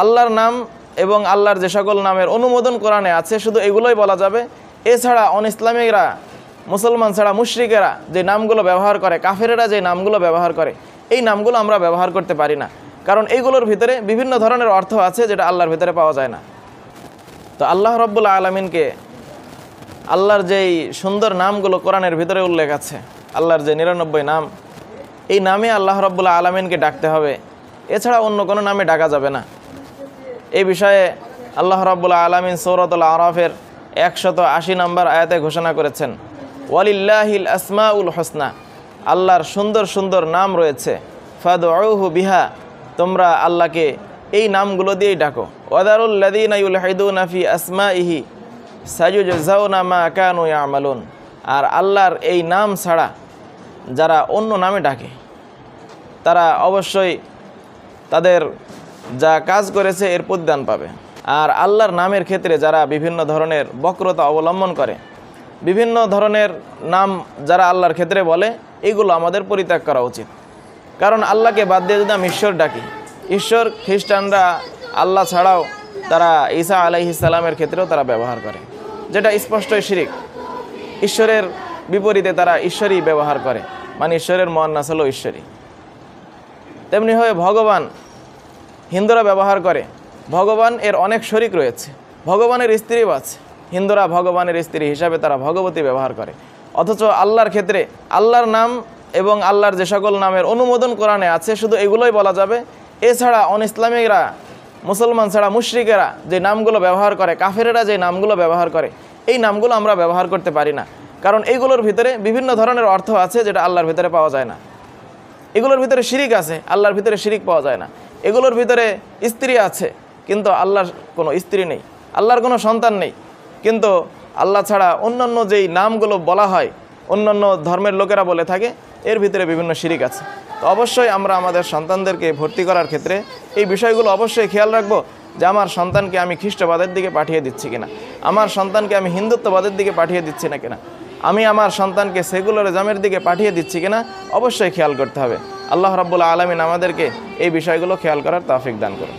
আল্লাহর নাম এবং আল্লাহর যে সকল নামের অনুমোদন কোরআনে আছে শুধু এগুলোই বলা যাবে। এছাড়া অনইসলামিকরা, মুসলমান ছাড়া মুশরিকেরা যে নামগুলো ব্যবহার করে, কাফেরেরা যে নামগুলো ব্যবহার করে, এই নামগুলো আমরা ব্যবহার করতে পারি না, কারণ এইগুলোর ভিতরে বিভিন্ন ধরনের অর্থ আছে যেটা আল্লাহর ভিতরে পাওয়া যায় না। তো আল্লাহ রাব্বুল আলামিনকে, আল্লাহর যেই সুন্দর নামগুলো কোরআনের ভিতরে উল্লেখ আছে, আল্লাহর যে 99 নাম, এই নামে আল্লাহ রাব্বুল আলামিনকে ডাকতে হবে, এছাড়া অন্য কোনো নামে ডাকা যাবে না। এই বিষয়ে আল্লাহ রাব্বুল আলামিন সূরাতুল আরাফের 180 নম্বর আয়াতে ঘোষণা করেছেন, ওয়ালিল্লাহিল আসমাউল হুসনা, আল্লাহর সুন্দর সুন্দর নাম রয়েছে, ফাদউহু বিহা, তোমরা আল্লাহকে এই নামগুলো দিয়েই ডাকো। ওয়াদারুল লাযীনা ইউলহিদুনা ফি আসমাইহি সায়ুজজাউনা মা কানু ইয়ামালুন, আর আল্লাহর এই নাম ছাড়া যারা অন্য নামে ডাকে তারা অবশ্যই তাদের যা কাজ করেছে এর প্রতিদান পাবে। আর আল্লাহর নামের ক্ষেত্রে যারা বিভিন্ন ধরনের বক্রতা অবলম্বন করে, বিভিন্ন ধরনের নাম যারা আল্লাহর ক্ষেত্রে বলে, এগুলো আমাদের পরিত্যাগ করা উচিত। কারণ আল্লাহকে বাদ দিয়ে যদি আমি ঈশ্বর ডাকি, ঈশ্বর খ্রিস্টানরা আল্লাহ ছাড়াও তারা ঈসা আলাইহিস সালামের ক্ষেত্রেও তারা ব্যবহার করে, যেটা স্পষ্টই শিরিক। ঈশ্বরের বিপরীতে তারা ঈশ্বরই ব্যবহার করে, মানে ঈশ্বরের মুয়ান্নাস হলো ঈশ্বরী। তেমনিভাবে ভগবান হিন্দুরা ব্যবহার করে, ভগবান এর অনেক শরিক রয়েছে, ভগবানের স্ত্রীও আছে, হিন্দুরা ভগবানের স্ত্রী হিসাবে তারা ভগবতী ব্যবহার করে। অথচ আল্লাহর ক্ষেত্রে আল্লাহর নাম এবং আল্লাহর যে সকল নামের অনুমোদন কোরআনে আছে শুধু এগুলোই বলা যাবে। এছাড়া অনইসলামিকরা, মুসলমান ছাড়া মুশরিকেরা যে নামগুলো ব্যবহার করে, কাফেরেরা যে নামগুলো ব্যবহার করে, এই নামগুলো আমরা ব্যবহার করতে পারি না, কারণ এইগুলোর ভিতরে বিভিন্ন ধরনের অর্থ আছে যেটা আল্লাহর ভিতরে পাওয়া যায় না। এগুলোর ভিতরে শিরিক আছে, আল্লাহর ভিতরে শিরিক পাওয়া যায় না। এগুলোর ভিতরে স্ত্রী আছে, কিন্তু আল্লাহর কোনো স্ত্রী নেই, আল্লাহর কোনো সন্তান নেই, কিন্তু আল্লাহ ছাড়া অন্যান্য যেই নামগুলো বলা হয়, অন্যান্য ধর্মের লোকেরা বলে থাকে, এর ভিতরে বিভিন্ন শিরিক আছে। তো অবশ্যই আমরা আমাদের সন্তানদেরকে ভর্তি করার ক্ষেত্রে এই বিষয়গুলো অবশ্যই খেয়াল রাখবো যে আমার সন্তানকে আমি খ্রিস্টবাদের দিকে পাঠিয়ে দিচ্ছি কিনা, আমার সন্তানকে আমি হিন্দুত্ববাদের দিকে পাঠিয়ে দিচ্ছি না কিনা, আমি আমার সন্তানকে সেকুলারিজমের দিকে পাঠিয়ে দিচ্ছি কিনা, অবশ্যই খেয়াল করতে হবে। আল্লাহ রাব্বুল আলামিন আমাদেরকে এই বিষয়গুলো খেয়াল করার তৌফিক দান করুন।